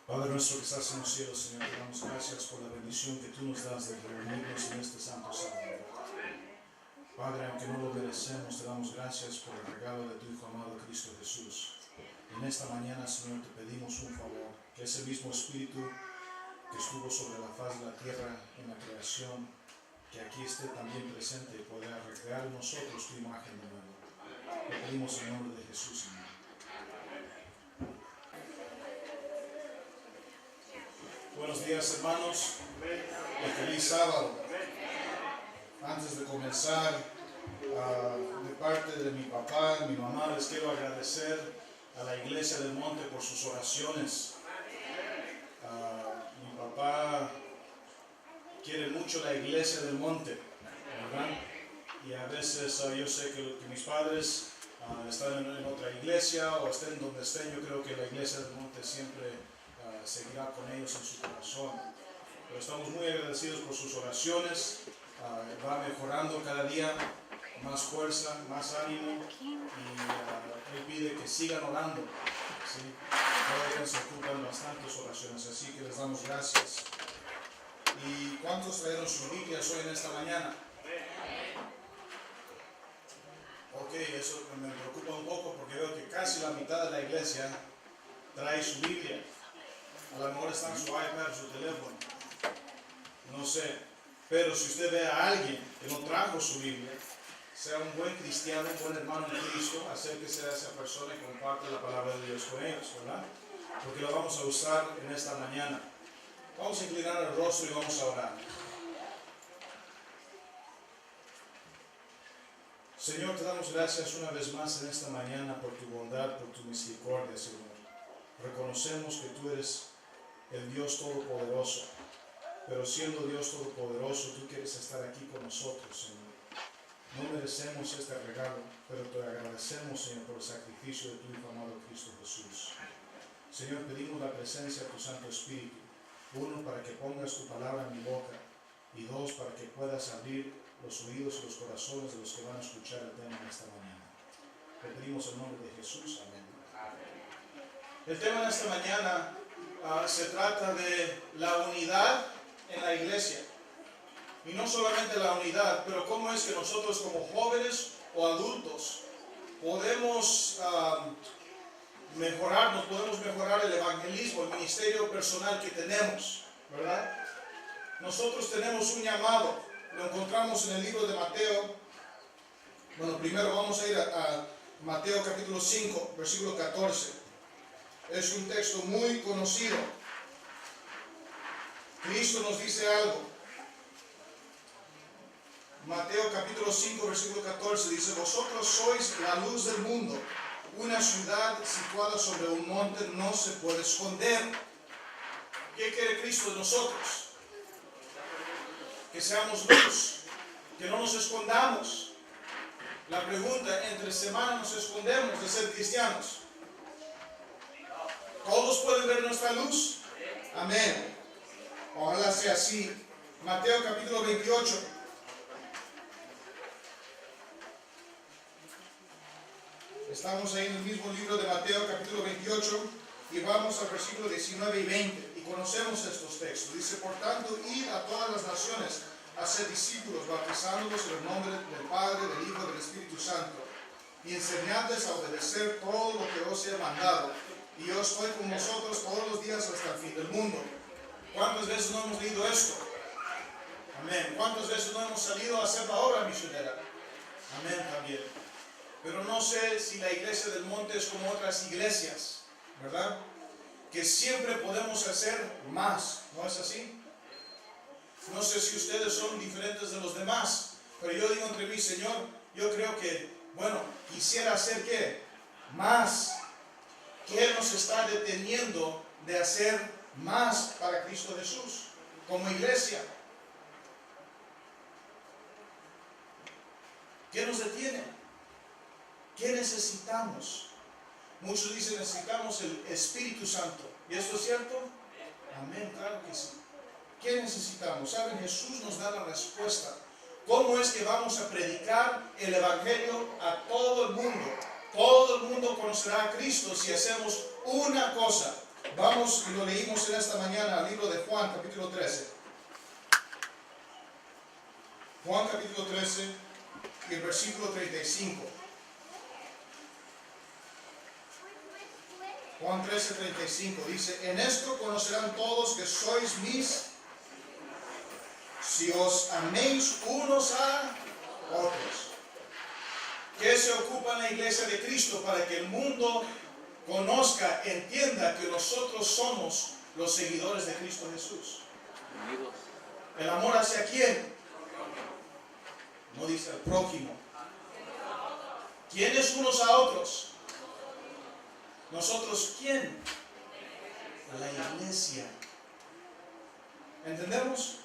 Padre nuestro que estás en los cielos, Señor, te damos gracias por la bendición que tú nos das de reunirnos en este santo sábado. Padre, aunque no lo merecemos, te damos gracias por el regalo de tu Hijo amado Cristo Jesús. En esta mañana, Señor, te pedimos un favor, que ese mismo Espíritu que estuvo sobre la faz de la tierra en la creación, que aquí esté también presente y pueda recrear en nosotros tu imagen de nuevo. Lo pedimos en nombre de Jesús, Señor. Buenos días, hermanos. Feliz sábado. Antes de comenzar, de parte de mi papá y mi mamá, les quiero agradecer a la Iglesia del Monte por sus oraciones. Mi papá quiere mucho la Iglesia del Monte, ¿verdad? Y a veces yo sé que mis padres están en otra iglesia o estén donde estén. Yo creo que la Iglesia del Monte siempre seguirá con ellos en su corazón. Pero estamos muy agradecidos por sus oraciones. Va mejorando cada día, más fuerza, más ánimo, y él pide que sigan orando, ¿sí? Cada día se ocupan bastantes oraciones, así que les damos gracias. ¿Y cuántos trajeron sus Biblias hoy en esta mañana? Ok, eso me preocupa un poco porque veo que casi la mitad de la iglesia trae su Biblia. A lo mejor está en su iPad, su teléfono, no sé. Pero si usted ve a alguien que no trajo su Biblia, sea un buen cristiano, un buen hermano en Cristo, acérquese a esa persona y comparte la palabra de Dios con ellos, ¿verdad? Porque la vamos a usar en esta mañana. Vamos a inclinar el rostro y vamos a orar. Señor, te damos gracias una vez más en esta mañana por tu bondad, por tu misericordia, Señor. Reconocemos que tú eres el Dios Todopoderoso, pero siendo Dios Todopoderoso, tú quieres estar aquí con nosotros, Señor. No merecemos este regalo, pero te agradecemos, Señor, por el sacrificio de tu Hijo amado Cristo Jesús. Señor, pedimos la presencia de tu Santo Espíritu, uno, para que pongas tu palabra en mi boca, y dos, para que puedas abrir los oídos y los corazones de los que van a escuchar el tema en esta mañana. Te pedimos en nombre de Jesús. Amén. El tema de esta mañana se trata de la unidad en la iglesia. Y no solamente la unidad, pero cómo es que nosotros como jóvenes o adultos podemos podemos mejorar el evangelismo, el ministerio personal que tenemos, ¿verdad? Nosotros tenemos un llamado, lo encontramos en el libro de Mateo. Bueno, primero vamos a ir a Mateo capítulo 5, versículo 14. Es un texto muy conocido. Cristo nos dice algo. Mateo capítulo 5, versículo 14 dice: vosotros sois la luz del mundo. Una ciudad situada sobre un monte no se puede esconder. ¿Qué quiere Cristo de nosotros? Que seamos luz, que no nos escondamos. La pregunta: ¿entre semana nos escondemos de ser cristianos? ¿Todos pueden ver nuestra luz? Amén. Ojalá sea así. Mateo capítulo 28. Estamos ahí en el mismo libro de Mateo capítulo 28 y vamos al versículo 19 y 20 y conocemos estos textos. Dice: por tanto, id a todas las naciones a ser discípulos, bautizándolos en el nombre del Padre, del Hijo y del Espíritu Santo, y enseñadles a obedecer todo lo que os he mandado. Y yo estoy con vosotros todos los días hasta el fin del mundo. ¿Cuántas veces no hemos leído esto? Amén. ¿Cuántas veces no hemos salido a hacer la obra misionera? Amén también. Pero no sé si la iglesia del monte es como otras iglesias, ¿verdad? Que siempre podemos hacer más, ¿no es así? No sé si ustedes son diferentes de los demás, pero yo digo entre mí: Señor, yo creo que, quisiera hacer ¿qué? Más. ¿Qué nos está deteniendo de hacer más para Cristo Jesús como iglesia? ¿Qué nos detiene? ¿Qué necesitamos? Muchos dicen: necesitamos el Espíritu Santo. ¿Y esto es cierto? Amén, claro que sí. ¿Qué necesitamos? ¿Saben? Jesús nos da la respuesta. ¿Cómo es que vamos a predicar el Evangelio a todo el mundo? Todo el mundo conocerá a Cristo si hacemos una cosa: Vamos y lo leímos en esta mañana al libro de Juan, capítulo 13. Juan, capítulo 13, y el versículo 35. Juan 13, 35 dice: en esto conocerán todos que sois mis, si os améis unos a otros. ¿Qué se ocupa en la iglesia de Cristo para que el mundo conozca, entienda que nosotros somos los seguidores de Cristo Jesús? ¿El amor hacia quién? No dice al prójimo. ¿Quiénes unos a otros? ¿Nosotros quién? La iglesia. ¿Entendemos?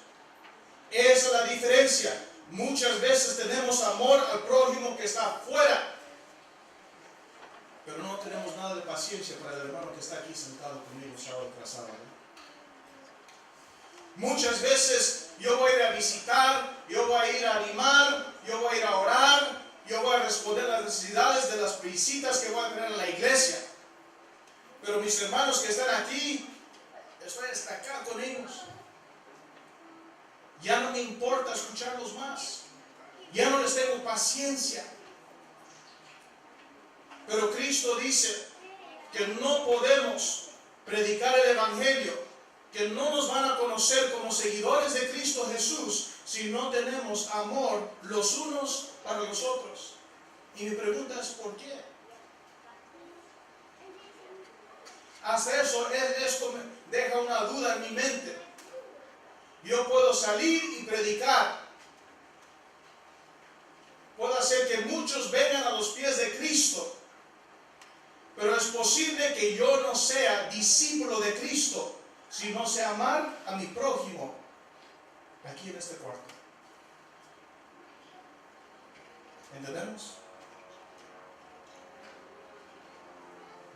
Esa es la diferencia. Muchas veces tenemos amor al prójimo que está afuera, pero no tenemos nada de paciencia para el hermano que está aquí sentado conmigo sábado tras sábado. Muchas veces yo voy a ir a visitar, yo voy a ir a animar, yo voy a ir a orar, yo voy a responder las necesidades de las visitas que voy a tener en la iglesia. Pero mis hermanos que están aquí, estoy hasta acá con ellos. Ya no me importa escucharlos más. Ya no les tengo paciencia. Pero Cristo dice que no podemos predicar el Evangelio, que no nos van a conocer como seguidores de Cristo Jesús si no tenemos amor los unos para los otros. Y mi pregunta es ¿por qué? Hasta eso, esto me deja una duda en mi mente. Yo puedo salir y predicar. Puedo hacer que muchos vengan a los pies de Cristo. Pero es posible que yo no sea discípulo de Cristo si no sé amar a mi prójimo aquí en este cuarto. ¿Entendemos?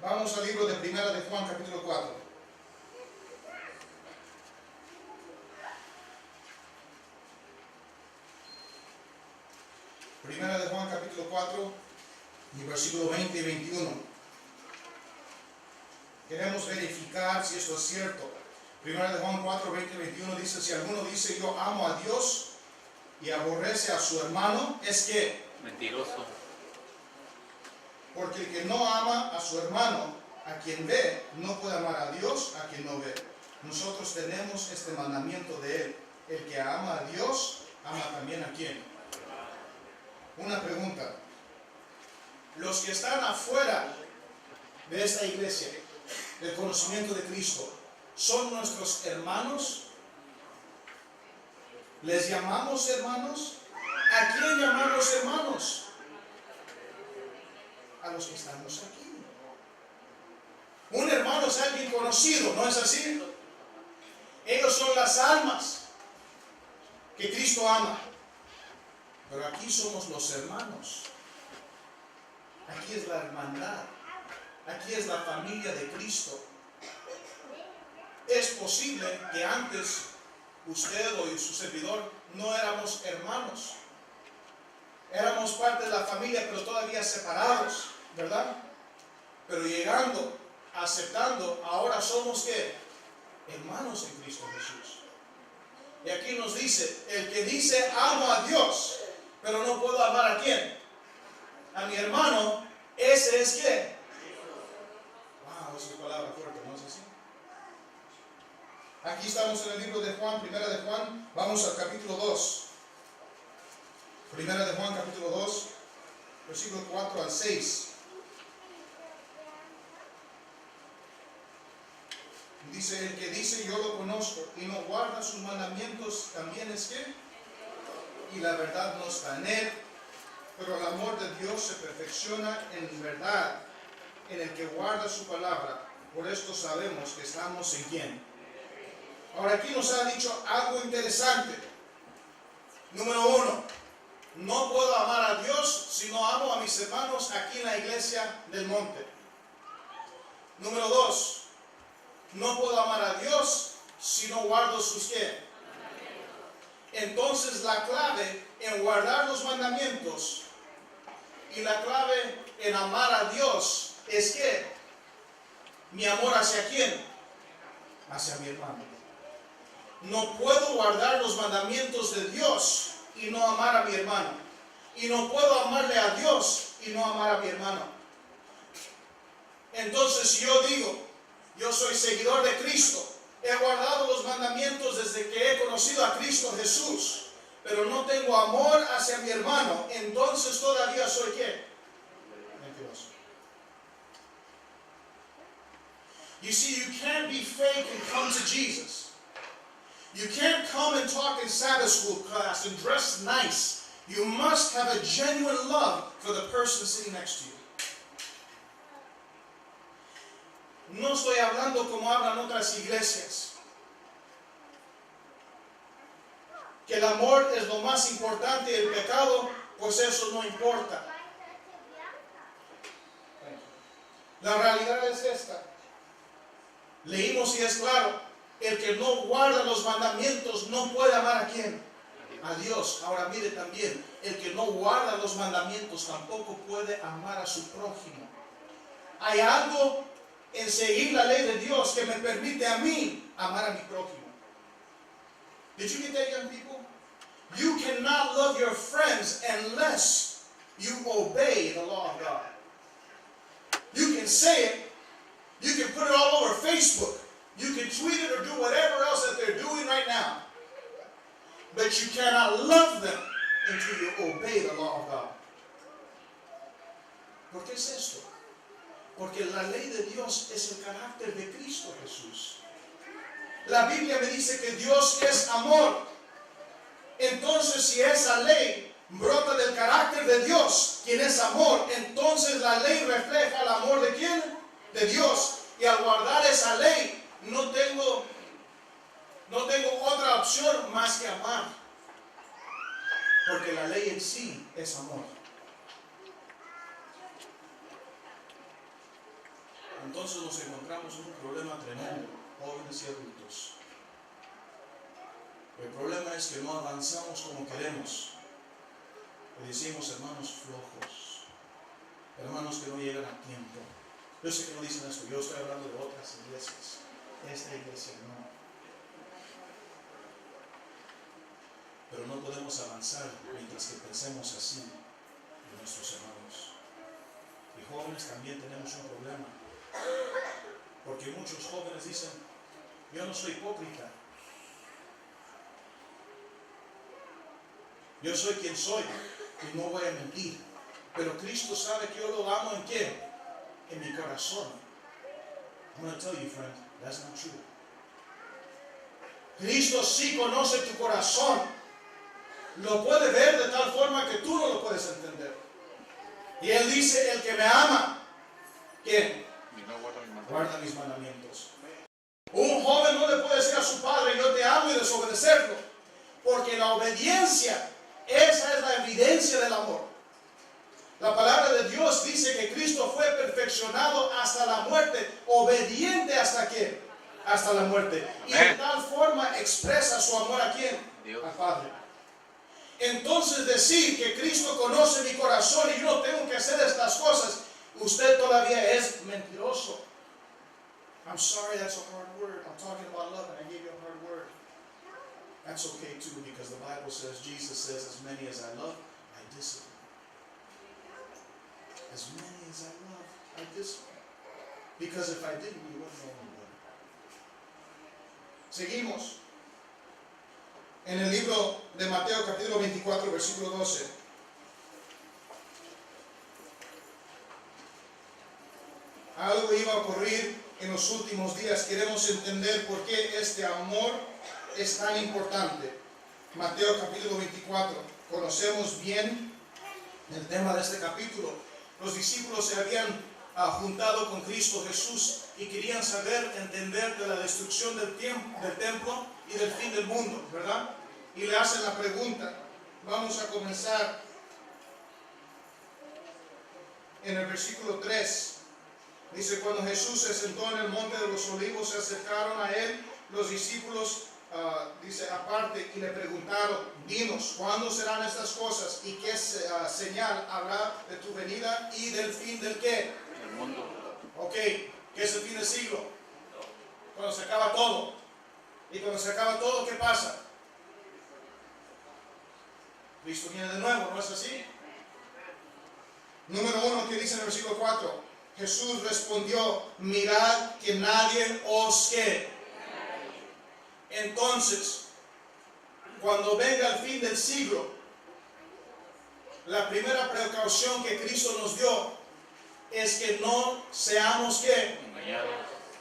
Vamos al libro de Primera de Juan, capítulo 4. Primera de Juan, capítulo 4, y versículo 20 y 21. Queremos verificar si esto es cierto. Primera de Juan 4, 20 y 21 dice: si alguno dice yo amo a Dios y aborrece a su hermano, es que mentiroso. Porque el que no ama a su hermano, a quien ve, no puede amar a Dios a quien no ve. Nosotros tenemos este mandamiento de él: el que ama a Dios, ama también a quién. Una pregunta: los que están afuera de esta iglesia, del conocimiento de Cristo, ¿son nuestros hermanos? ¿Les llamamos hermanos? ¿A quién llamamos hermanos? A los que estamos aquí. Un hermano es alguien conocido, ¿no es así? Ellos son las almas que Cristo ama. Pero aquí somos los hermanos. Aquí es la hermandad. Aquí es la familia de Cristo. Es posible que antes usted o su servidor no éramos hermanos. Éramos parte de la familia, pero todavía separados, ¿verdad? Pero llegando, aceptando, ahora somos ¿qué? Hermanos en Cristo Jesús. Y aquí nos dice: el que dice amo a Dios, pero no puedo amar ¿a quién? A mi hermano, ese es ¿qué? Wow, esa es palabra fuerte, ¿no es así? Aquí estamos en el libro de Juan, Primera de Juan, vamos al capítulo 2. Primera de Juan, capítulo 2, versículo 4 al 6. Dice: el que dice yo lo conozco y no guarda sus mandamientos, también es que, y la verdad no está en él, pero el amor de Dios se perfecciona en verdad, en el que guarda su palabra. Por esto sabemos que estamos en quién. Ahora aquí nos ha dicho algo interesante. Número 1, no puedo amar a Dios si no amo a mis hermanos aquí en la iglesia del monte. Número 2, no puedo amar a Dios si no guardo sus ¿qué? Entonces la clave en guardar los mandamientos y la clave en amar a Dios es que mi amor hacia quién? hacia mi hermano. No puedo guardar los mandamientos de Dios y no amar a mi hermano. Y no puedo amarle a Dios y no amar a mi hermano. Entonces, si yo digo, yo soy seguidor de Cristo, he guardado los mandamientos desde que he conocido a Cristo Jesús, pero no tengo amor hacia mi hermano, entonces todavía soy ¿qué? Mentiroso. You see, you can't be fake and come to Jesus. You can't come and talk in Sabbath school class and dress nice. You must have a genuine love for the person sitting next to you. No estoy hablando como hablan otras iglesias, que el amor es lo más importante y el pecado, pues eso no importa. La realidad es esta. Leímos y es claro, el que no guarda los mandamientos no puede amar a ¿quién? A Dios. Ahora mire también, el que no guarda los mandamientos tampoco puede amar a su prójimo. Hay algo en seguir la ley de Dios que me permite a mí amar a mi prójimo. Did you get that, young people? You cannot love your friends unless you obey the law of God. You can say it, you can put it all over Facebook, you can tweet it or do whatever else that they're doing right now, but you cannot love them until you obey the law of God. ¿Por qué es esto? Porque la ley de Dios es el carácter de Cristo Jesús. La Biblia me dice que Dios es amor. Entonces, si esa ley brota del carácter de Dios, quien es amor, entonces la ley refleja el amor de ¿quién? De Dios. Y al guardar esa ley, no tengo otra opción más que amar. Porque la ley en sí es amor. Entonces nos encontramos en un problema tremendo, jóvenes y adultos. El problema es que no avanzamos como queremos. Le decimos hermanos flojos, hermanos que no llegan a tiempo. Yo sé que no dicen esto, yo estoy hablando de otras iglesias. Esta iglesia no. Pero no podemos avanzar mientras que pensemos así de nuestros hermanos. Y jóvenes también tenemos un problema. Porque muchos jóvenes dicen, yo no soy hipócrita. Yo soy quien soy y no voy a mentir. Pero Cristo sabe que yo lo amo ¿en qué? En mi corazón. I'm going to tell you, friend, that's not true. Cristo sí conoce tu corazón. Lo puede ver de tal forma que tú no lo puedes entender. Y Él dice, el que me ama, ¿quién? Guarda mis mandamientos. Un joven no le puede decir a su padre, yo te amo y desobedecerlo. Porque la obediencia, esa es la evidencia del amor. La palabra de Dios dice que Cristo fue perfeccionado hasta la muerte, obediente hasta ¿quién? Hasta la muerte. Y de tal forma expresa su amor ¿a quién? Dios. Al Padre. Entonces decir que Cristo conoce mi corazón y yo no tengo que hacer estas cosas, usted todavía es mentiroso. I'm sorry, that's a hard word. I'm talking about love and I gave you a hard word. That's okay too, because the Bible says, Jesus says, as many as I love, I discipline. As many as I love, I discipline. Because if I didn't, you wouldn't know me better. Seguimos. En el libro de Mateo capítulo 24, versículo 12. Algo iba a ocurrir en los últimos días. Queremos entender por qué este amor es tan importante. Mateo capítulo 24. Conocemos bien el tema de este capítulo. Los discípulos se habían juntado con Cristo Jesús y querían saber, entender de la destrucción del templo y del fin del mundo, ¿verdad? Y le hacen la pregunta. Vamos a comenzar en el versículo 3. Dice, cuando Jesús se sentó en el monte de los olivos, se acercaron a él los discípulos, dice aparte, y le preguntaron, dinos, ¿cuándo serán estas cosas? ¿Y qué señal habrá de tu venida y del fin del qué? El mundo. Ok, ¿qué es el fin del siglo? Cuando se acaba todo. Y cuando se acaba todo, ¿qué pasa? Cristo viene de nuevo, ¿no es así? Número 1, que dice en el versículo 4. Jesús respondió, mirad que nadie os ¿qué? Entonces, cuando venga el fin del siglo, la primera precaución que Cristo nos dio es que no seamos ¿qué?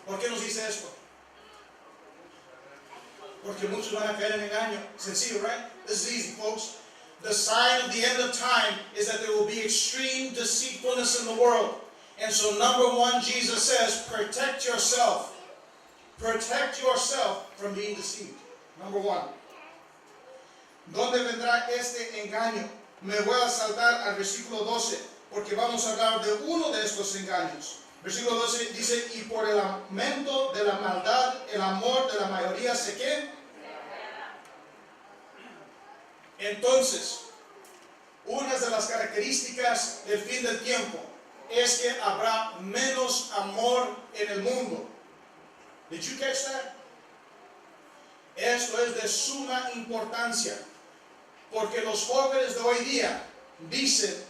¿Por qué nos dice esto? Porque muchos van a caer en engaño. Sencillo, right? This is easy, folks. The sign of the end of time is that there will be extreme deceitfulness in the world. And so number 1, Jesus says, protect yourself. Protect yourself from being deceived. Number 1. ¿Dónde vendrá este engaño? Me voy a saltar al versículo 12, porque vamos a hablar de uno de estos engaños. Versículo 12 dice, y por el aumento de la maldad, el amor de la mayoría se ¿qué? Entonces, una de las características del fin del tiempo es que habrá menos amor en el mundo. Did you catch that? Esto es de suma importancia, porque los jóvenes de hoy día dicen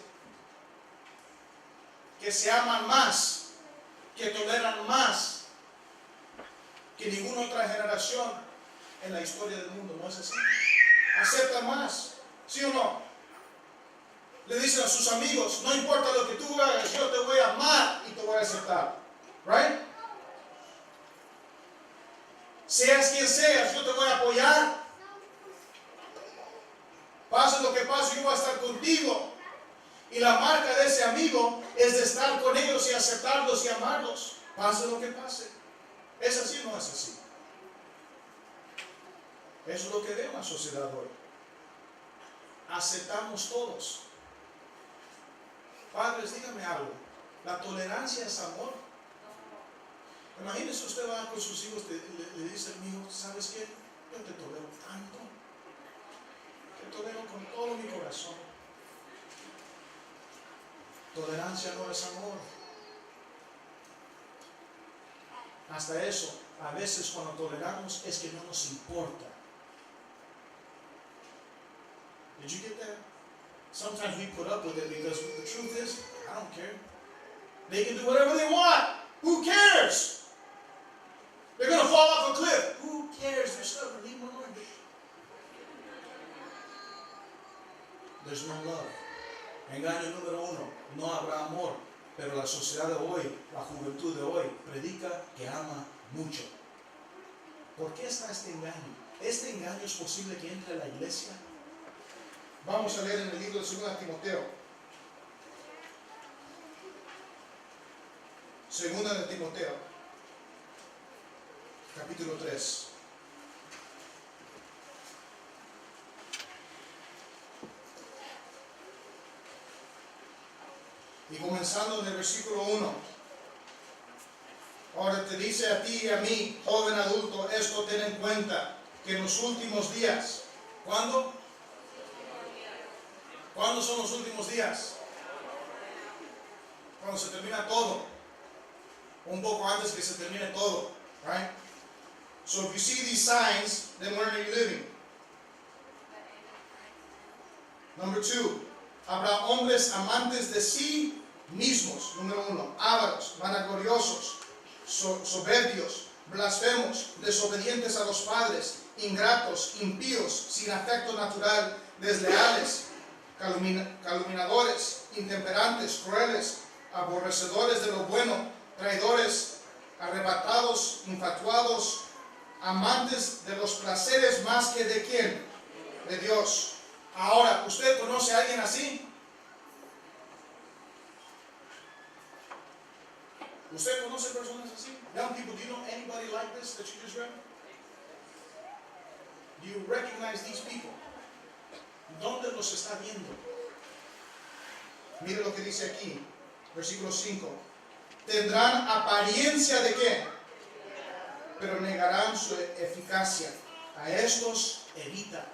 que se aman más, que toleran más que ninguna otra generación en la historia del mundo. ¿No es así? Aceptan más, ¿sí o no? Le dicen a sus amigos, no importa lo que tú hagas, yo te voy a amar y te voy a aceptar. Right? Seas quien seas, yo te voy a apoyar. Pase lo que pase, yo voy a estar contigo. Y la marca de ese amigo es de estar con ellos y aceptarlos y amarlos. Pase lo que pase. ¿Es así o no es así? Eso es lo que ve la sociedad hoy. Aceptamos todos. Padres, díganme algo. ¿La tolerancia es amor? Imagínese usted va con sus hijos, le dice al hijo, ¿sabes qué? Yo te tolero tanto. Te tolero con todo mi corazón. Tolerancia no es amor. Hasta eso, a veces cuando toleramos es que no nos importa. Did you get that? Sometimes we put up with it because the truth is, I don't care. They can do whatever they want. Who cares? They're going to fall off a cliff. Who cares? They're stubborn. Leave them alone. There's no love. Engaño número 1. No habrá amor. Pero la sociedad de hoy, la juventud de hoy, predica que ama mucho. ¿Por qué está este engaño? ¿Este engaño es posible que entre a la iglesia? Vamos a leer en el libro de 2 Timoteo. 2 de Timoteo, capítulo 3. Y comenzando en el versículo 1. Ahora te dice a ti y a mí, joven adulto, esto ten en cuenta, que en los últimos días, ¿cuándo? ¿Cuándo son los últimos días? Cuando se termina todo. Un poco antes que se termine todo. Right? So if you see these signs, then where are you living? Number 2. Habrá hombres amantes de sí mismos. Número 1. Ávaros, vanagloriosos, soberbios, blasfemos, desobedientes a los padres, ingratos, impíos, sin afecto natural, desleales, calumniadores, intemperantes, crueles, aborrecedores de lo bueno, traidores, arrebatados, infatuados, amantes de los placeres más que de ¿quién? De Dios. Ahora, ¿usted conoce a alguien así? ¿Usted conoce personas así? Young people, do you know anybody like this that you just read? Do you recognize these people? ¿Dónde los está viendo? Mire lo que dice aquí, versículo 5. Tendrán apariencia de ¿qué? Pero negarán su eficacia. A estos evita.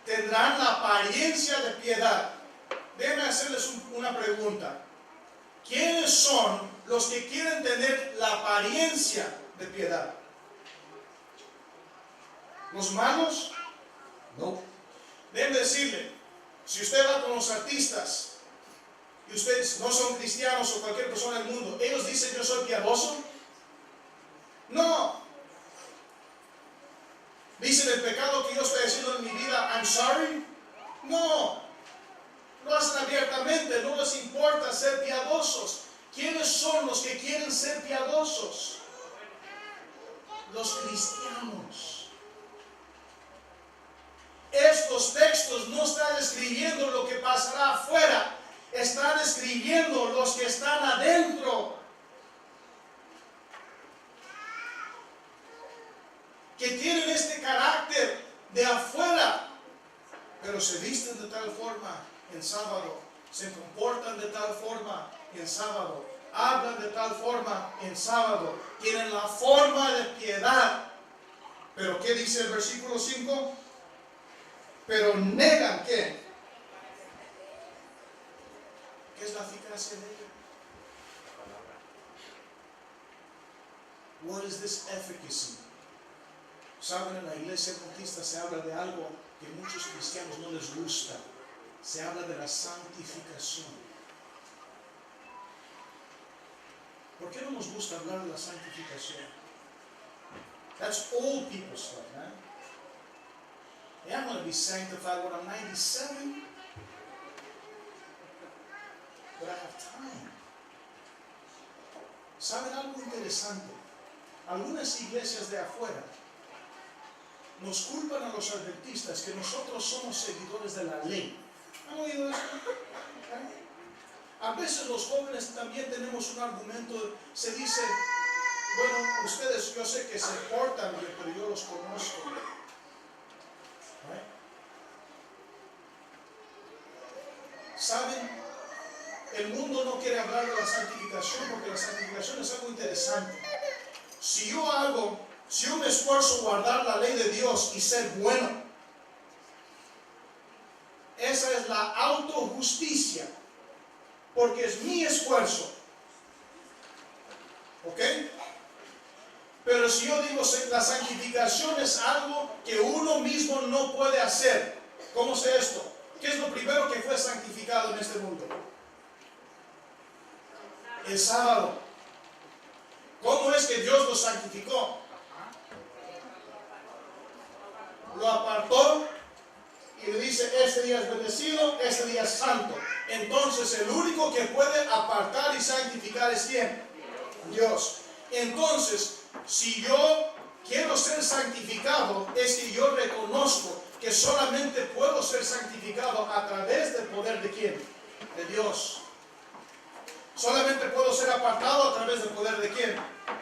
Tendrán la apariencia de piedad. Déjenme hacerles una pregunta. ¿Quiénes son los que quieren tener la apariencia de piedad? ¿Los malos? No. Déjenme decirle, si usted va con los artistas y ustedes no son cristianos o cualquier persona del mundo, ¿ellos dicen yo soy piadoso? No. ¿Dicen el pecado que yo estoy haciendo en mi vida, I'm sorry? No. Lo hacen abiertamente, no les importa ser piadosos. ¿Quiénes son los que quieren ser piadosos? Los cristianos. Estos textos no están escribiendo lo que pasará afuera, están escribiendo los que están adentro, que tienen este carácter de afuera, pero se visten de tal forma en sábado, se comportan de tal forma en sábado, hablan de tal forma en sábado, tienen la forma de piedad. Pero ¿qué dice el versículo 5? Pero negan ¿qué? ¿Qué es la eficacia de ella? What is this efficacy? Saben, en la iglesia bautista se habla de algo que muchos cristianos no les gusta. Se habla de la santificación. ¿Por qué no nos gusta hablar de la santificación? That's old people stuff, man. Hey, I'm going to be sanctified when I'm 97. But I have time. ¿Saben algo interesante? Algunas iglesias de afuera nos culpan a los adventistas que nosotros somos seguidores de la ley. ¿Han oído esto? A veces los jóvenes también tenemos un argumento, se dice, bueno, ustedes yo sé que se portan bien, pero yo los conozco. ¿Saben? El mundo no quiere hablar de la santificación porque la santificación es algo interesante. Si yo me esfuerzo guardar la ley de Dios y ser bueno, esa es la autojusticia, porque es mi esfuerzo. ¿Ok? Pero si yo digo la santificación es algo que uno mismo no puede hacer, ¿cómo sé esto? ¿Qué es lo primero que fue santificado en este mundo? El sábado. ¿Cómo es que Dios lo santificó? Lo apartó y le dice, este día es bendecido, este día es santo. Entonces el único que puede apartar y santificar es ¿quién? Dios. Entonces, si yo quiero ser santificado, es que yo reconozco que solamente puedo ser santificado a través del poder de ¿quién? De Dios. Solamente puedo ser apartado a través del poder de ¿quién?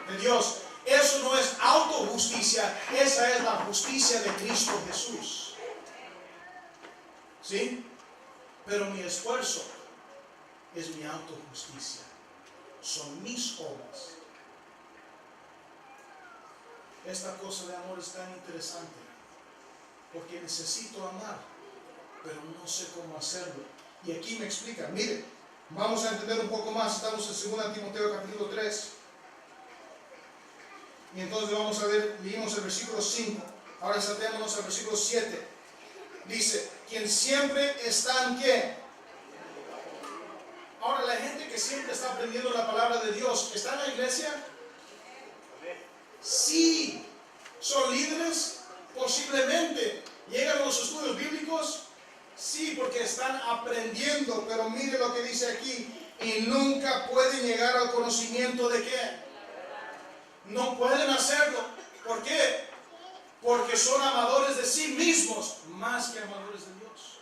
De Dios. Eso no es autojusticia, esa es la justicia de Cristo Jesús. ¿Sí? Pero mi esfuerzo es mi autojusticia. Son mis obras. Esta cosa de amor es tan interesante porque necesito amar, pero no sé cómo hacerlo. Y aquí me explica, mire, vamos a entender un poco más. Estamos en 2 Timoteo capítulo 3. Y entonces vamos a ver, leímos el versículo 5. Ahora saltémonos al versículo 7. Dice, quien siempre está en ¿qué? Ahora la gente que siempre está aprendiendo la palabra de Dios, ¿está en la iglesia? Sí. ¿Son líderes? Posiblemente. ¿Llegan a los estudios bíblicos? Sí, porque están aprendiendo. Pero mire lo que dice aquí. Y nunca pueden llegar al conocimiento de ¿qué? No pueden hacerlo. ¿Por qué? Porque son amadores de sí mismos más que amadores de Dios.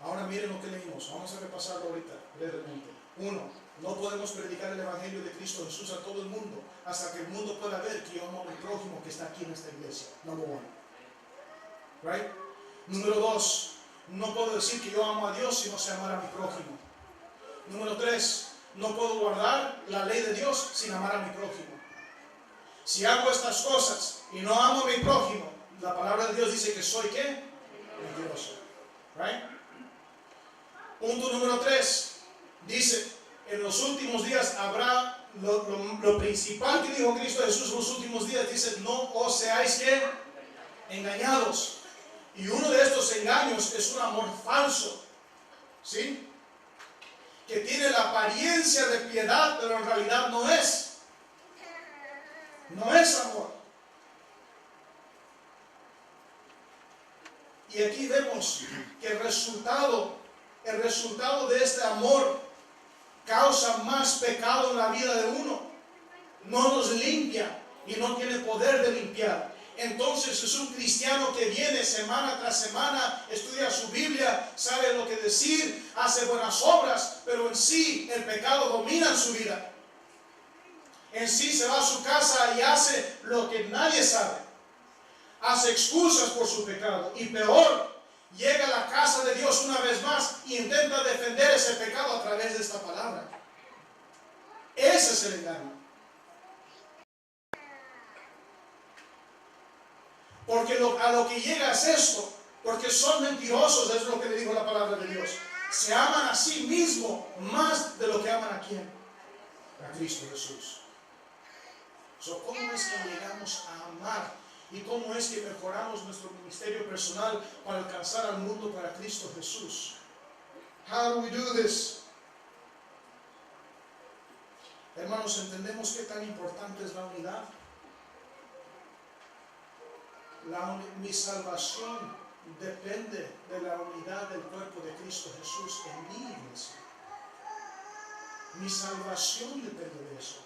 Ahora miren lo que leímos. Vamos a repasarlo ahorita brevemente. 1. No podemos predicar el Evangelio de Cristo Jesús a todo el mundo hasta que el mundo pueda ver que yo amo a mi prójimo que está aquí en esta iglesia. Number 1. Right? Número 2. No puedo decir que yo amo a Dios si no sé amar a mi prójimo. Número 3. No puedo guardar la ley de Dios sin amar a mi prójimo. Si hago estas cosas y no amo a mi prójimo, la palabra de Dios dice que soy ¿qué? Mentiroso. Right? Punto número 3. Dice, en los últimos días habrá lo principal que dijo Cristo Jesús en los últimos días, dice, no os seáis ¿qué? Engañados. Y uno de estos engaños es un amor falso, ¿sí? Que tiene la apariencia de piedad, pero en realidad no es. No es amor. Y aquí vemos que el resultado de este amor causa más pecado en la vida de uno. No nos limpia y no tiene poder de limpiar. Entonces es un cristiano que viene semana tras semana, estudia su Biblia, sabe lo que decir, hace buenas obras, pero en sí el pecado domina en su vida. En sí se va a su casa y hace lo que nadie sabe. Hace excusas por su pecado. Y peor, llega a la casa de Dios una vez más e intenta defender ese pecado a través de esta palabra. Ese es el engaño. Porque a lo que llega es esto. Porque son mentirosos, es lo que le dijo la palabra de Dios. Se aman a sí mismos más de lo que aman a quién. A Cristo Jesús. ¿Cómo es que llegamos a amar? ¿Y cómo es que mejoramos nuestro ministerio personal para alcanzar al mundo para Cristo Jesús? How do we do this? Hermanos, ¿entendemos qué tan importante es la unidad? Mi salvación depende de la unidad del cuerpo de Cristo Jesús en mi iglesia. Mi salvación depende de eso.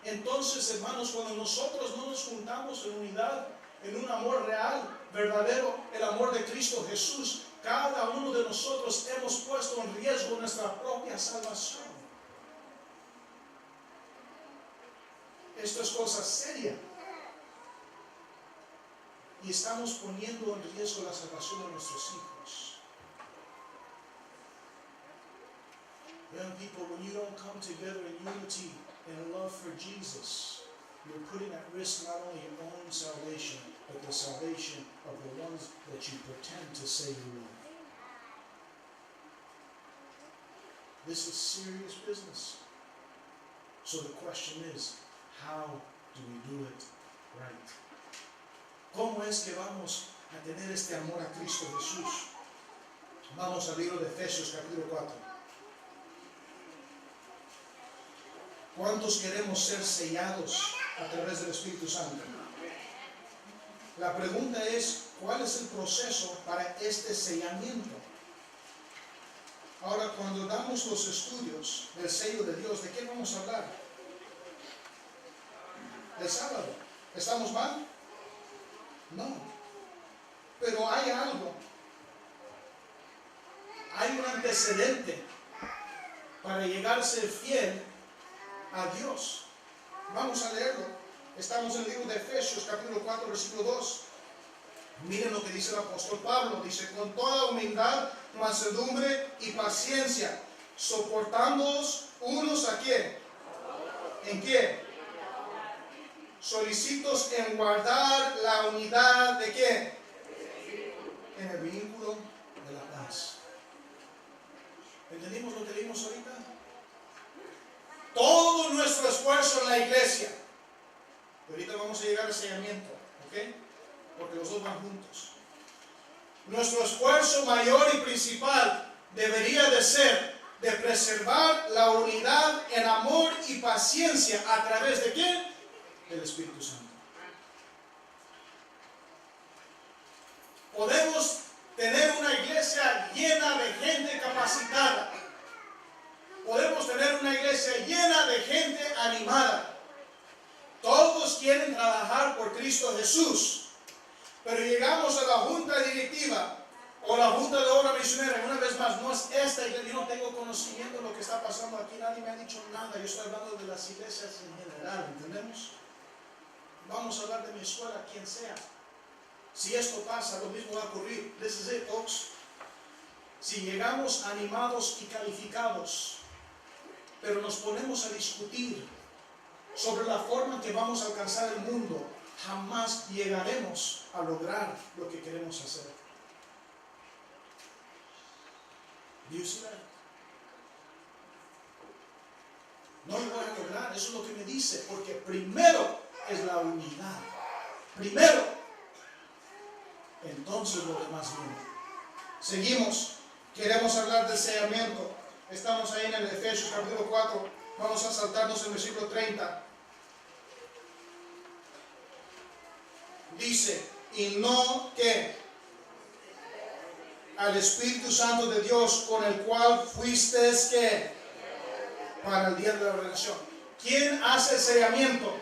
Entonces, hermanos, cuando nosotros no nos juntamos en unidad, en un amor real, verdadero, el amor de Cristo Jesús, cada uno de nosotros hemos puesto en riesgo nuestra propia salvación. Esto es cosa seria. Y estamos poniendo en riesgo la salvación de nuestros hijos. Young people, when you don't come together in unity and love for Jesus, you're putting at risk not only your own salvation, but the salvation of the ones that you pretend to say you love. This is serious business. So the question is, how do we do it right? ¿Cómo es que vamos a tener este amor a Cristo Jesús? Vamos al libro de Efesios capítulo 4. ¿Cuántos queremos ser sellados a través del Espíritu Santo? La pregunta es, ¿cuál es el proceso para este sellamiento? Ahora, cuando damos los estudios del sello de Dios, ¿de qué vamos a hablar? Del sábado. ¿Estamos mal? No. Pero hay algo. Hay un antecedente para llegar a ser fiel a Dios. Vamos a leerlo. Estamos en el libro de Efesios, capítulo 4, versículo 2. Miren lo que dice el apóstol Pablo. Dice, con toda humildad, mansedumbre y paciencia, soportándoos unos a quién. ¿En qué? Solicitos en guardar la unidad de qué. En el vínculo de la paz. ¿Entendimos lo que leímos ahorita? Todo nuestro esfuerzo en la iglesia. Ahorita vamos a llegar al sellamiento, ¿ok? Porque los dos van juntos. Nuestro esfuerzo mayor y principal debería de ser de preservar la unidad en amor y paciencia a través de ¿qué? Del Espíritu Santo. Podemos tener una iglesia llena de gente capacitada. Podemos tener una iglesia llena de gente animada. Todos quieren trabajar por Cristo Jesús. Pero llegamos a la junta directiva o la junta de obra misionera. Una vez más, no es esta iglesia. Yo no tengo conocimiento de lo que está pasando aquí. Nadie me ha dicho nada. Yo estoy hablando de las iglesias en general. ¿Entendemos? Vamos a hablar de mi escuela, quien sea. Si esto pasa, lo mismo va a ocurrir. This is it, folks. Si llegamos animados y calificados, pero nos ponemos a discutir sobre la forma en que vamos a alcanzar el mundo, jamás llegaremos a lograr lo que queremos hacer. Do you see that? No lo van a lograr. Eso es lo que me dice, porque primero es la unidad. Primero. Entonces lo demás viene. Seguimos. Queremos hablar del sellamiento. Estamos ahí en el Efesios capítulo 4. Vamos a saltarnos el versículo 30. Dice, y no que al Espíritu Santo de Dios, con el cual fuisteis que para el día de la redención. ¿Quién hace el sellamiento?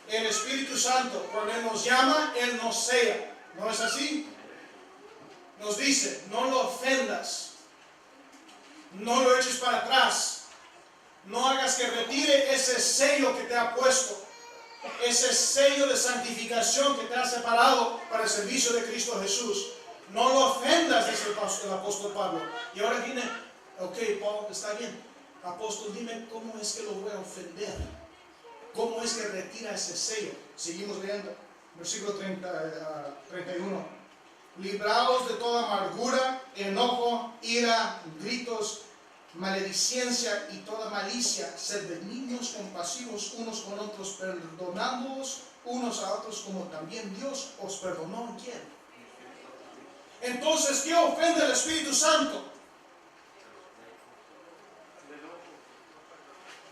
El Espíritu Santo. Cuando Él nos llama, Él nos sella. ¿No es así? Nos dice, no lo ofendas, no lo eches para atrás, no hagas que retire ese sello que te ha puesto, ese sello de santificación que te ha separado para el servicio de Cristo Jesús. No lo ofendas, dice el apóstol Pablo. Y ahora viene, ok, Pablo, está bien. Apóstol, dime cómo es que lo voy a ofender. ¿Cómo es que retira ese sello? Seguimos leyendo. Versículo 31. Libraos de toda amargura, enojo, ira, gritos, maledicencia y toda malicia. Sed benignos, compasivos unos con otros, perdonándoos unos a otros como también Dios os perdonó. ¿En quién? Entonces, ¿qué ofende al Espíritu Santo?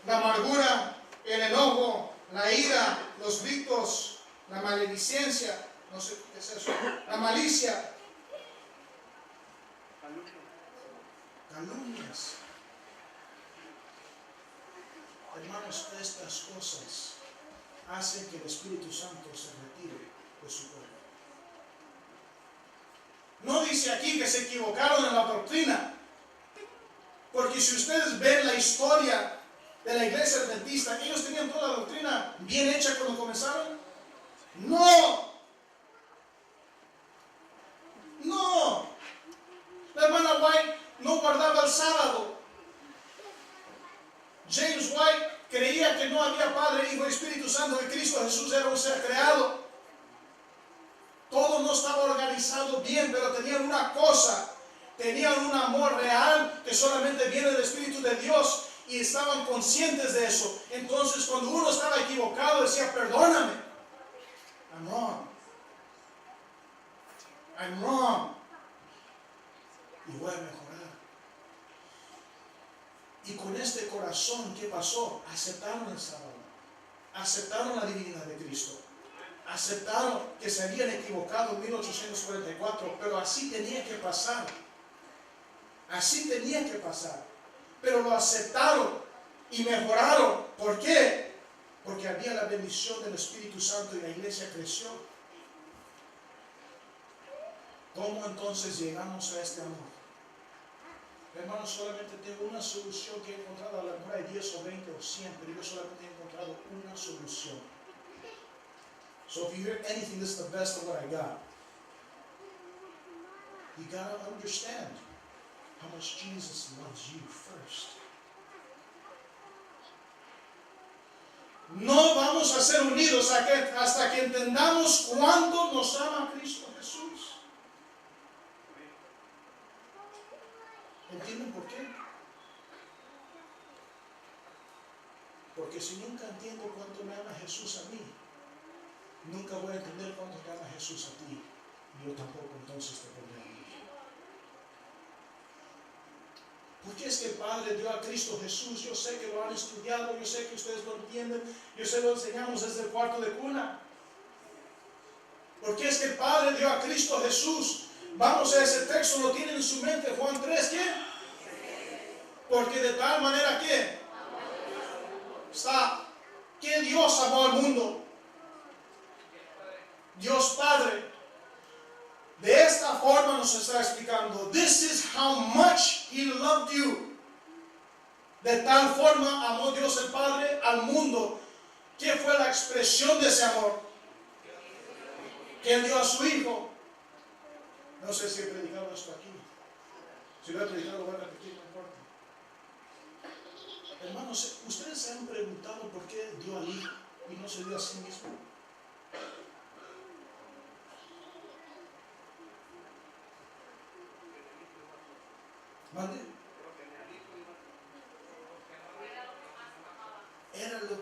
La amargura, el enojo, la ira, los gritos, la maledicencia, no sé qué es eso, la malicia, calumnias. Hermanos, estas cosas hacen que el Espíritu Santo se retire de su pueblo. No dice aquí que se equivocaron en la doctrina, porque si ustedes ven la historia de la iglesia adventista, ellos tenían toda la doctrina bien hecha cuando comenzaron. No. La hermana White no guardaba el sábado. James White creía que no había Padre, Hijo y Espíritu Santo, que Cristo Jesús era un ser creado. Todo no estaba organizado bien, pero tenían una cosa. Tenían un amor real que solamente viene del Espíritu de Dios y estaban conscientes de eso. Entonces, cuando uno estaba equivocado, decía, perdóname. I'm wrong. Y voy a mejorar. Y con este corazón, ¿qué pasó? Aceptaron el sábado. Aceptaron la divinidad de Cristo. Aceptaron que se habían equivocado en 1844, pero así tenía que pasar. Así tenía que pasar. Pero lo aceptaron y mejoraron. ¿Por qué? Porque había la bendición del Espíritu Santo y la iglesia creció. ¿Cómo entonces llegamos a este amor? Hermanos, solamente tengo una solución que he encontrado. A lo mejor hay 10 o 20 o 100, pero yo solamente he encontrado una solución. So if you hear anything, this is the best of what I got. You gotta understand how much Jesus loves you first. No vamos a ser unidos hasta que entendamos cuánto nos ama Cristo Jesús. ¿Entienden por qué? Porque si nunca entiendo cuánto me ama Jesús a mí, nunca voy a entender cuánto te ama Jesús a ti. Y yo tampoco entonces te podré amar. ¿Por qué es que el Padre dio a Cristo Jesús? Yo sé que lo han estudiado, yo sé que ustedes lo entienden, yo sé que lo enseñamos desde el cuarto de cuna. ¿Por qué es que el Padre dio a Cristo Jesús? Vamos a ese texto, lo tienen en su mente, Juan 3, ¿qué? Porque de tal manera que está, que Dios amó al mundo. Dios Padre. De esta forma nos está explicando, this is how much He loved you. De tal forma amó Dios el Padre al mundo. ¿Qué fue la expresión de ese amor? Que Él dio a su Hijo. No sé si he predicado esto aquí. Si lo he predicado, lo voy a repetir, no importa. Hermanos, ¿ustedes se han preguntado por qué dio al Hijo y no se dio a sí mismo? ¿Mande?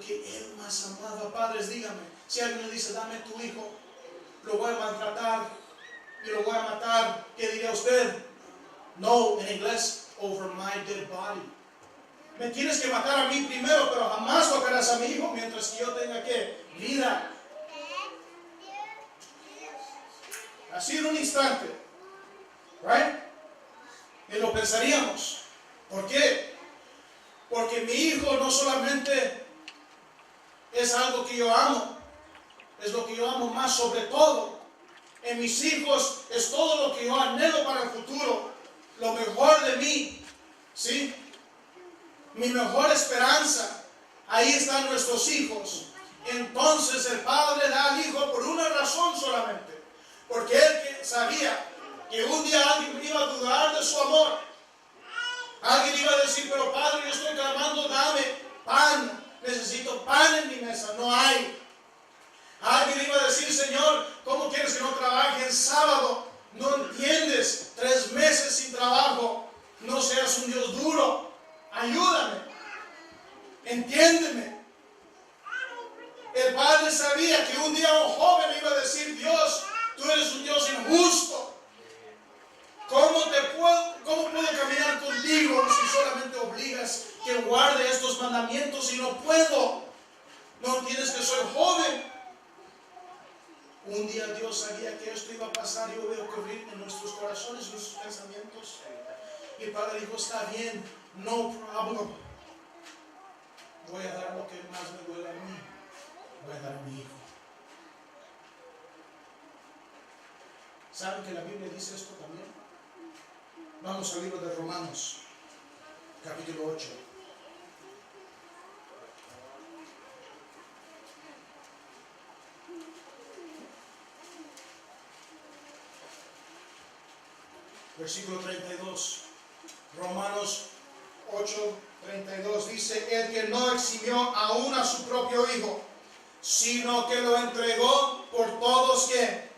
que Él más amaba. Padres, dígame, si alguien le dice, dame tu hijo, lo voy a maltratar y lo voy a matar, ¿qué diría usted? No, en inglés, over my dead body. Me tienes que matar a mí primero, pero jamás tocarás a mi hijo mientras que yo tenga que vida. Así en un instante, right? Y lo pensaríamos. ¿Por qué? Porque mi hijo no solamente es algo que yo amo, es lo que yo amo más sobre todo. En mis hijos es todo lo que yo anhelo para el futuro, lo mejor de mí, ¿sí? Mi mejor esperanza. Ahí están nuestros hijos. Entonces el padre da al hijo por una razón solamente, porque él sabía que un día alguien iba a dudar de su amor. Alguien iba a decir, pero padre, yo estoy clamando, dame pan, necesito pan en mi mesa, no hay. Alguien iba a decir, Señor, ¿cómo quieres que no trabaje en sábado? No entiendes, 3 meses sin trabajo, no seas un Dios duro, ayúdame, entiéndeme. El padre sabía que un día un joven iba a decir, Dios, tú eres un Dios injusto. ¿Cómo puedo caminar contigo si solamente obligas que guarde estos mandamientos y no puedo? No entiendes que soy joven. Un día Dios sabía que esto iba a pasar. Yo veo ocurrir en nuestros corazones, en nuestros pensamientos. Y el padre dijo, está bien, no problem. Voy a dar lo que más me duele a mí. Voy a dar a mi hijo. ¿Saben que la Biblia dice esto también? Vamos al libro de Romanos, capítulo 8. Versículo 32. Romanos 8, 32 dice, el que no eximió aún a su propio hijo, sino que lo entregó por todos, ¿qué?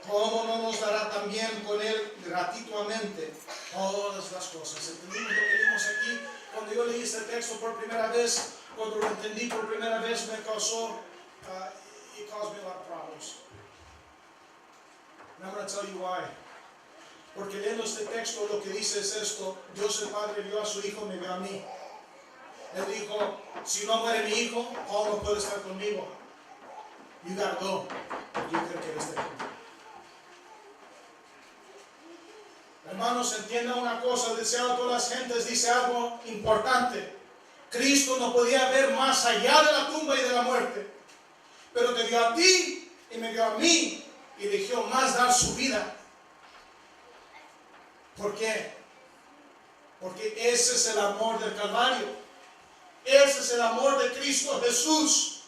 ¿Cómo no nos dará también con él gratuitamente todas las cosas? ¿Entendimos lo que vimos aquí? Cuando yo leí este texto por primera vez, cuando lo entendí por primera vez, me causó, it caused me a lot of problems. And I'm going to tell you why. Porque leyendo este texto lo que dice es esto: Dios el Padre vio a su hijo, me vio a mí. Él dijo, si no muere mi hijo, Paul no puede estar conmigo. You gotta go. Yo creo que él esté conmigo. Hermanos, entiendan una cosa, deseado a todas las gentes, dice algo importante. Cristo no podía ver más allá de la tumba y de la muerte, pero te dio a ti y me dio a mí y eligió más dar su vida. ¿Por qué? Porque ese es el amor del Calvario. Ese es el amor de Cristo Jesús.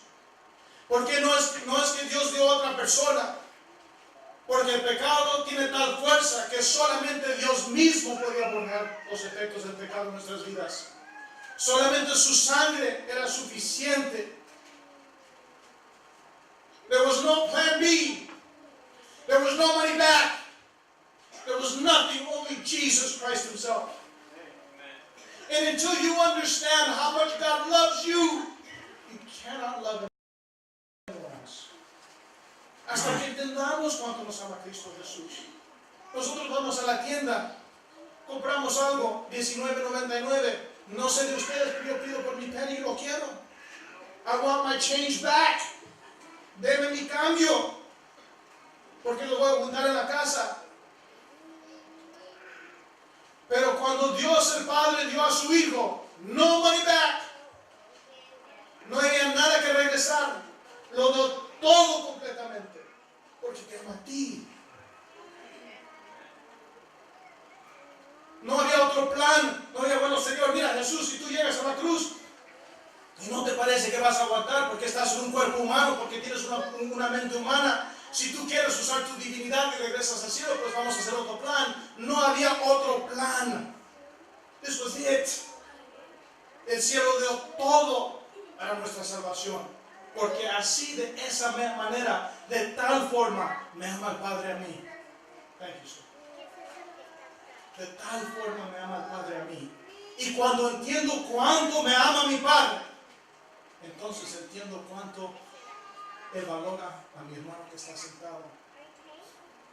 Porque no es que Dios dio a otra persona. Porque el pecado tiene tal fuerza que solamente Dios mismo podía borrar los efectos del pecado en nuestras vidas. Solamente su sangre era suficiente. There was no plan B. There was no money back. There was nothing, only Jesus Christ himself. And until you understand how much God loves you, you cannot love anyone else. Hasta que entendamos cuánto nos ama Cristo Jesús. Nosotros vamos a la tienda, compramos algo, $19.99. No sé de ustedes, pero yo pido por mi penny y lo quiero. I want my change back. Deme mi cambio, porque lo voy a juntar en la casa. Pero cuando Dios el Padre dio a su Hijo, no money back. No había nada que regresar. Lo dio todo completamente. Porque te ama a ti. No había otro plan. No había, bueno, Señor, mira, Jesús, si tú llegas a la cruz y no te parece que vas a aguantar porque estás en un cuerpo humano, porque tienes una mente humana. Si tú quieres usar tu divinidad y regresas al cielo, pues vamos a hacer otro plan. No había otro plan. This was it. El cielo dio todo para nuestra salvación. Porque así, de esa manera, de tal forma, me ama el Padre a mí. Thank you, sir. De tal forma me ama el Padre a mí. Y cuando entiendo cuánto me ama mi Padre, entonces entiendo cuánto Él valora a mi hermano que está sentado.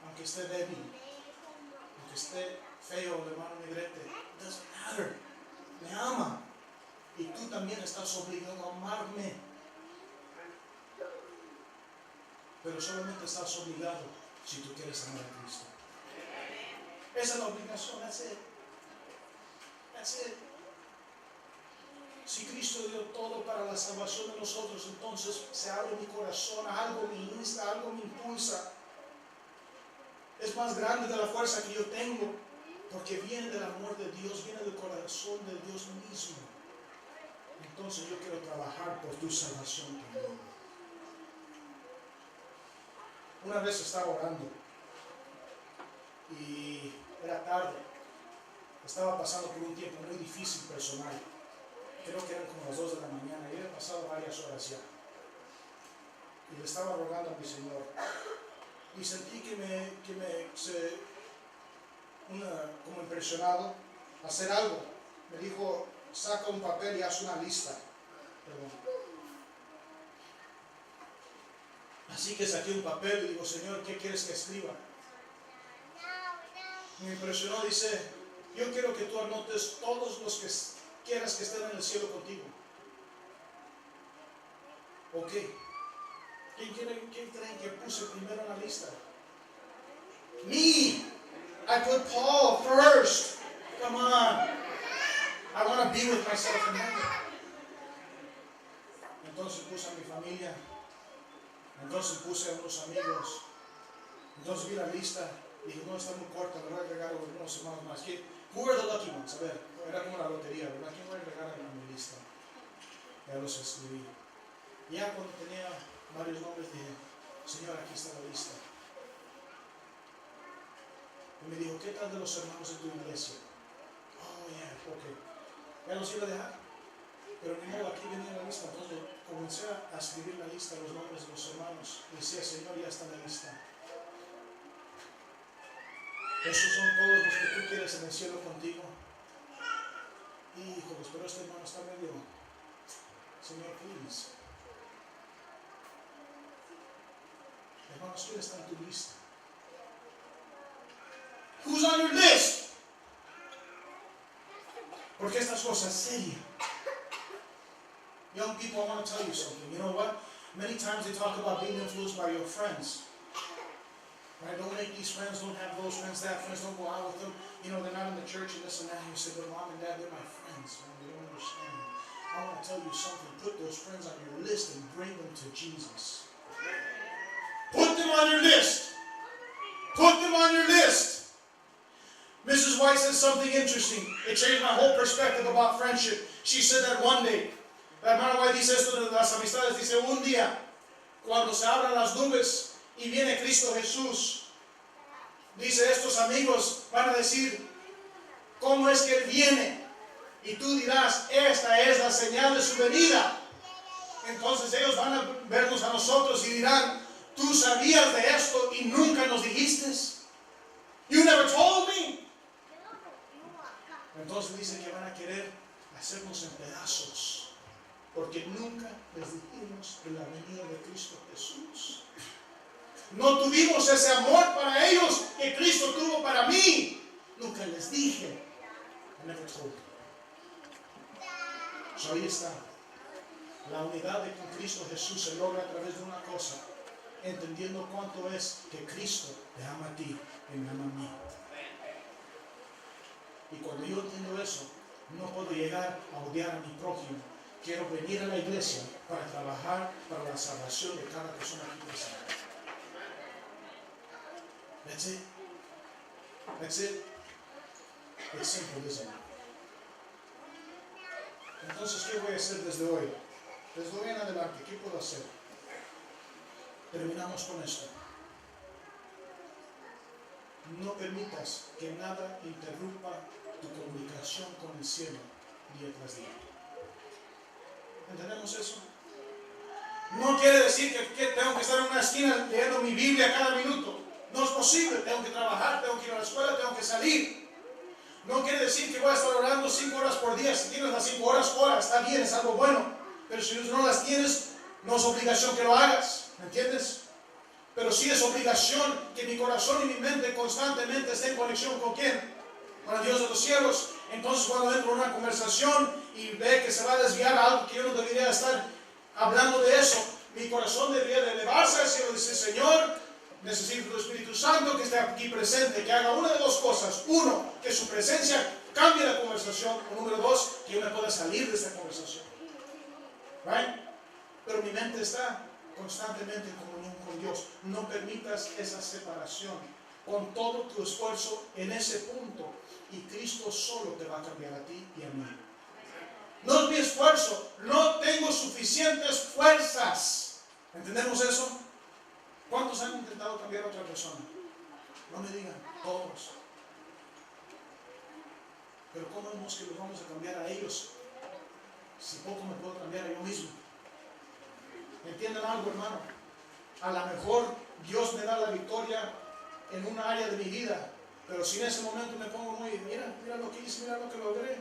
Aunque esté débil, aunque esté feo, el hermano negrete, it doesn't matter. Me ama. Y tú también estás obligado a amarme. Pero solamente estás obligado si tú quieres amar a Cristo. Esa es la obligación. That's it. That's it. Si Cristo dio todo para la salvación de nosotros, entonces se abre mi corazón, algo me insta, algo me impulsa. Es más grande de la fuerza que yo tengo, porque viene del amor de Dios, viene del corazón de Dios mismo. Entonces yo quiero trabajar por tu salvación también. Una vez estaba orando y era tarde. Estaba pasando por un tiempo muy difícil personal. Creo que eran como las 2 de la mañana y había pasado varias horas ya. Y le estaba rogando a mi Señor. Y sentí como impresionado hacer algo. Me dijo, saca un papel y haz una lista. Perdón. Así que saqué un papel y digo, Señor, ¿qué quieres que escriba? Me impresionó, dice, yo quiero que tú anotes todos los que quieras que estén en el cielo contigo. Ok. ¿Quién creen que puse primero en la lista? Me. I put Paul first. Come on. I want to be with myself in heaven. Entonces puse a mi familia. Entonces puse a unos amigos. Entonces vi la lista. Dije, no, está muy corta, le voy a agregar algunos hermanos más. Who are the lucky ones? A ver, era como la lotería, ¿verdad? ¿Quién voy a agregar a mi lista? Ya los escribí. Ya cuando tenía varios nombres dije, Señor, aquí está la lista. Y me dijo, ¿qué tal de los hermanos de tu iglesia? Oh, yeah, ok. Ya los iba a dejar. Pero ni modo, aquí venía la lista. Entonces comencé a escribir la lista, los nombres de los hermanos. Y decía, Señor, ya está la lista. Esos son todos los que tú quieres en el cielo contigo. Híjoles, pero este hermano está medio... Señor, please. Hermanos, ¿quién está en tu lista? Who's on your list? Porque estas cosas serias. Young people, I want to tell you something. You know what? Many times they talk about being influenced by your friends. Right? Don't make these friends, don't have those friends, that friends, don't go out with them. You know, they're not in the church and this and that. You say, but mom and dad, they're my friends. Man, they don't understand. I want to tell you something. Put those friends on your list and bring them to Jesus. Put them on your list. Put them on your list. Mrs. White said something interesting. It changed my whole perspective about friendship. She said that one day. La hermana White dice esto de las amistades. Dice, un día, cuando se abran las nubes y viene Cristo Jesús, dice, estos amigos van a decir, ¿cómo es que Él viene? Y tú dirás, esta es la señal de su venida. Entonces ellos van a vernos a nosotros y dirán, ¿tú sabías de esto y nunca nos dijiste? You never told me. Entonces dice que van a querer hacernos en pedazos, porque nunca les dijimos de la venida de Cristo Jesús. No tuvimos ese amor para ellos que Cristo tuvo para mí. Nunca les dije. I never told them. So ahí está. La unidad de con Cristo Jesús se logra a través de una cosa, entendiendo cuánto es que Cristo te ama a ti y me ama a mí. Y cuando yo entiendo eso, no puedo llegar a odiar a mi prójimo. Quiero venir a la iglesia para trabajar para la salvación de cada persona aquí presente. That's it. That's it. It's simple, isn't it? Entonces, ¿qué voy a hacer desde hoy? Desde hoy en adelante, ¿qué puedo hacer? Terminamos con esto. No permitas que nada interrumpa tu comunicación con el cielo día tras día. ¿Entendemos eso? No quiere decir que tengo que estar en una esquina leyendo mi Biblia cada minuto. No es posible. Tengo que trabajar, tengo que ir a la escuela, tengo que salir. No quiere decir que voy a estar orando 5 horas por día. Si tienes las 5 horas, ora, está bien, es algo bueno. Pero si no las tienes, no es obligación que lo hagas, ¿me entiendes? Pero sí es obligación que mi corazón y mi mente constantemente estén en conexión con ¿quién? Con el Dios de los cielos. Entonces cuando entro en una conversación y ve que se va a desviar a algo que yo no debería estar hablando de eso, mi corazón debería de elevarse al cielo y decir, Señor, necesito tu Espíritu Santo que esté aquí presente, que haga una de dos cosas. Uno, que su presencia cambie la conversación. O número dos, que yo me pueda salir de esta conversación. ¿Right? Pero mi mente está constantemente en comunión con Dios. No permitas esa separación. Pon todo tu esfuerzo en ese punto y Cristo solo te va a cambiar a ti y a mí. No es mi esfuerzo, no tengo suficientes fuerzas. ¿Entendemos eso? ¿Cuántos han intentado cambiar a otra persona? No me digan, todos. Pero ¿cómo es que los vamos a cambiar a ellos si poco me puedo cambiar a yo mismo? ¿Entienden algo, hermano? A lo mejor Dios me da la victoria en una área de mi vida, pero si en ese momento me pongo muy, mira lo que hice, mira lo que logré,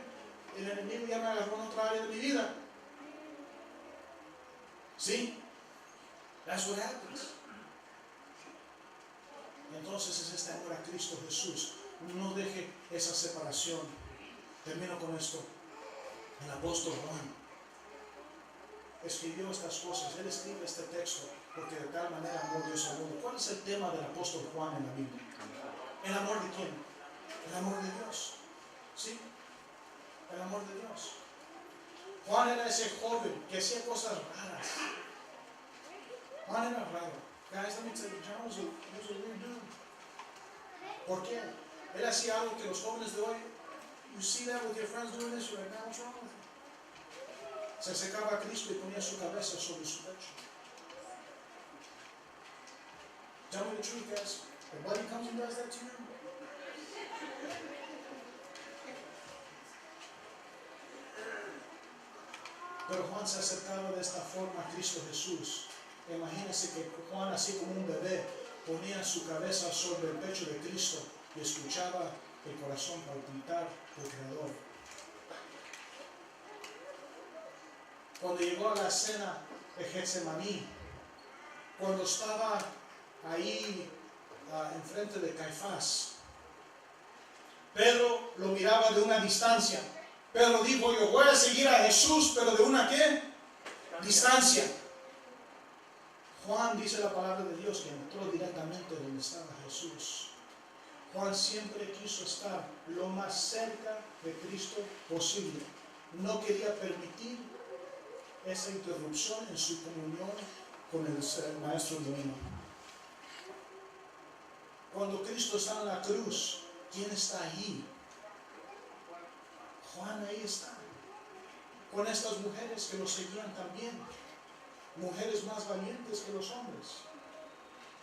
el enemigo ya me agarró en otra área de mi vida. ¿Sí? That's what happens. Entonces es este amor a Cristo Jesús. No deje esa separación. Termino con esto. El apóstol Juan escribió estas cosas. Él escribe este texto porque de tal manera amó Dios al mundo. ¿Cuál es el tema del apóstol Juan en la Biblia? ¿El amor de quién? El amor de Dios. ¿Sí? El amor de Dios. Juan era ese joven que hacía cosas raras. Juan era raro. Guys, let me tell you, John was a weird dude. ¿Por qué? Él hacía algo que los jóvenes de hoy, you see that with your friends doing this, you're like, man, what's wrong with you? Se acercaba a Cristo y ponía su cabeza sobre su pecho. Tell me the truth, guys. If buddy comes and does that to you, pero Juan se acercaba de esta forma a Cristo Jesús. Imagínense que Juan, así como un bebé, ponía su cabeza sobre el pecho de Cristo y escuchaba el corazón palpitar del Creador. Cuando llegó a la cena de Getsemaní, cuando estaba ahí enfrente de Caifás, Pedro lo miraba de una distancia. Pedro dijo, yo voy a seguir a Jesús, pero de una ¿qué? Distancia. Juan dice la palabra de Dios que entró directamente donde estaba Jesús. Juan siempre quiso estar lo más cerca de Cristo posible. No quería permitir esa interrupción en su comunión con el Maestro Divino. Cuando Cristo está en la cruz, ¿quién está ahí? Juan ahí está. Con estas mujeres que lo seguían también. Mujeres más valientes que los hombres.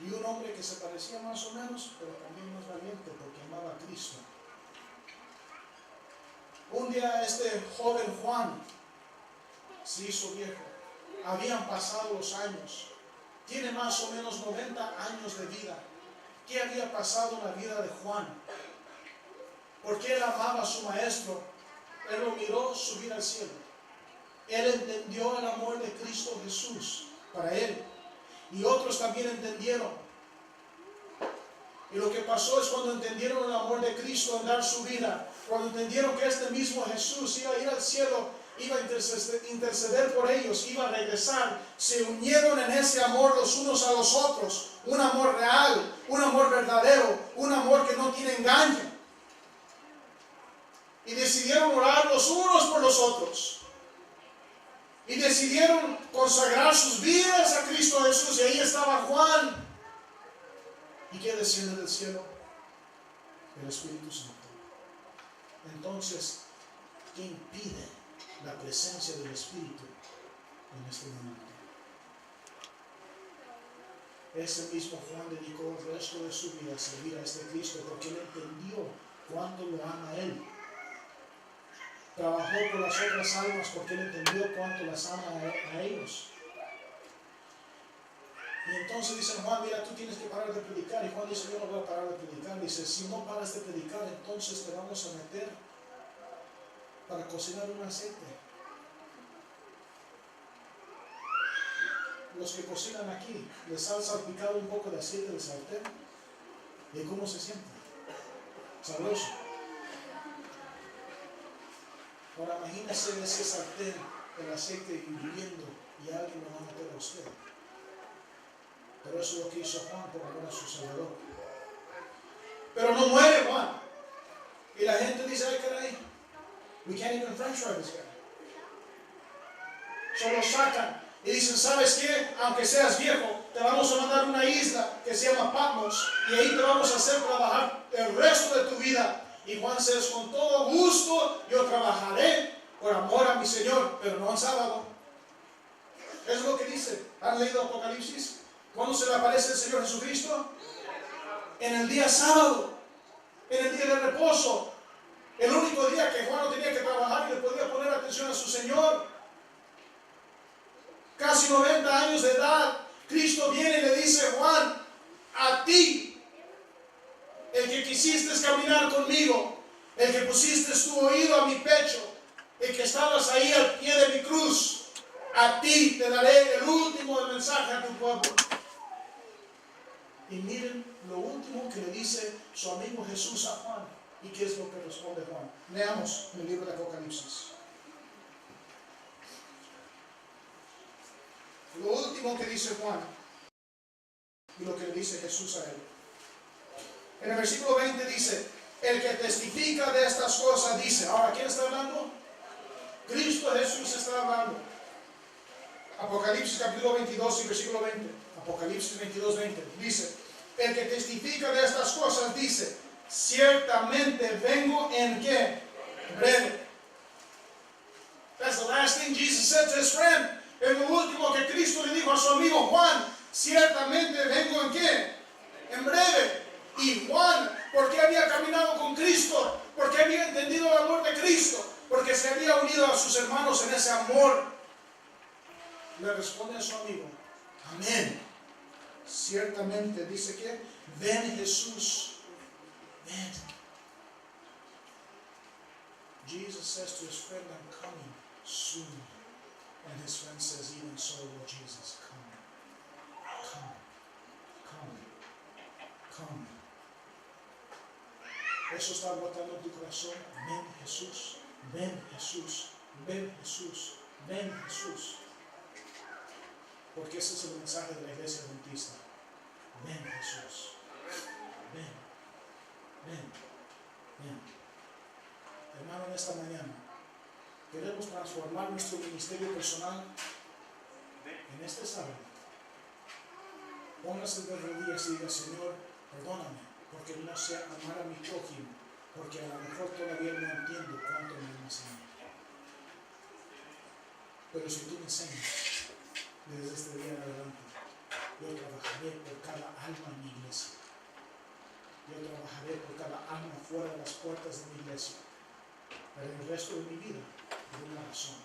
Y un hombre que se parecía más o menos, pero también más valiente porque amaba a Cristo. Un día este joven Juan se hizo viejo. Habían pasado los años. Tiene más o menos 90 años de vida. ¿Qué había pasado en la vida de Juan? Porque él amaba a su maestro. Él lo miró subir al cielo. Él entendió el amor de Cristo Jesús para él. Y otros también entendieron. Y lo que pasó es cuando entendieron el amor de Cristo en dar su vida, cuando entendieron que este mismo Jesús iba a ir al cielo, iba a interceder por ellos, iba a regresar, se unieron en ese amor los unos a los otros. Un amor real, un amor verdadero, un amor que no tiene engaño. Y decidieron orar los unos por los otros. Y decidieron consagrar sus vidas a Cristo Jesús. Y ahí estaba Juan. ¿Y qué desciende del cielo? El Espíritu Santo. Entonces, ¿qué impide la presencia del Espíritu en este momento? Ese mismo Juan dedicó el resto de su vida a servir a este Cristo porque él entendió cuánto lo ama a él. Trabajó por las otras almas porque él entendió cuánto las ama a ellos. Y entonces dice Juan, mira, tú tienes que parar de predicar. Y Juan dice, yo no voy a parar de predicar. Dice, si no paras de predicar, entonces te vamos a meter para cocinar un aceite. los que cocinan aquí, les han salpicado un poco de aceite de sartén. ¿Y cómo se siente? Sabroso. Ahora imagínese ese sartén, el aceite hirviendo, y alguien lo va a meter a usted. Pero eso es lo que hizo Juan por amor a su Salvador. Pero no muere Juan. Y la gente dice, ay caray, we can't even french fry this guy. Solo sacan y dicen, ¿sabes qué? Aunque seas viejo, te vamos a mandar a una isla que se llama Patmos y ahí te vamos a hacer trabajar el resto de tu vida. Y Juan se dice, con todo gusto yo trabajaré por amor a mi Señor, pero no en sábado. Es lo que dice. ¿Han leído Apocalipsis? ¿Cuándo se le aparece el Señor Jesucristo? En el día sábado, en el día de reposo. El único día que Juan no tenía que trabajar y le podía poner atención a su Señor. Casi 90 años de edad, Cristo viene y le dice, Juan, a ti, el que quisiste caminar conmigo, el que pusiste tu oído a mi pecho, el que estabas ahí al pie de mi cruz, a ti te daré el último mensaje a tu pueblo. Y miren lo último que le dice su amigo Jesús a Juan. ¿Y qué es lo que responde Juan? Leamos en el libro de Apocalipsis. Lo último que dice Juan y lo que le dice Jesús a él. En el versículo 20 dice, el que testifica de estas cosas dice. Ahora, ¿quién está hablando? Cristo Jesús está hablando. Apocalipsis capítulo 22 y versículo 20. Apocalipsis 22, 20. Dice, el que testifica de estas cosas dice, ciertamente vengo en ¿qué? Breve. That's the last thing Jesus said to his friend. Es lo último que Cristo le dijo a su amigo Juan. Ciertamente vengo en ¿qué? En breve. Y Juan, ¿por qué había caminado con Cristo? ¿Por qué había entendido el amor de Cristo? Porque se había unido a sus hermanos en ese amor. Le responde a su amigo, amén. Ciertamente, dice que, ven Jesús, ven. Jesus says to his friend, I'm coming soon. And his friend says, even so will Jesus come. Come, come, come. Eso está brotando en tu corazón. Ven Jesús, ven Jesús, ven Jesús, ven Jesús. Porque ese es el mensaje de la iglesia adventista. Ven Jesús, ven, ven, ven. Hermano, en esta mañana queremos transformar nuestro ministerio personal en este sábado. Póngase de rodillas y diga, Señor, perdóname, porque no sé amar a mi prójimo, porque a lo mejor todavía no entiendo cuánto me amas a mí. Pero si tú me enseñas, desde este día en adelante, yo trabajaré por cada alma en mi iglesia. Yo trabajaré por cada alma fuera de las puertas de mi iglesia. Pero el resto de mi vida, por una razón,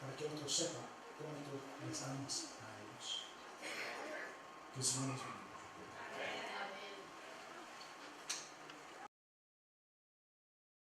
para que otros sepan cuánto les amas a ellos. Que el Señor les bendiga.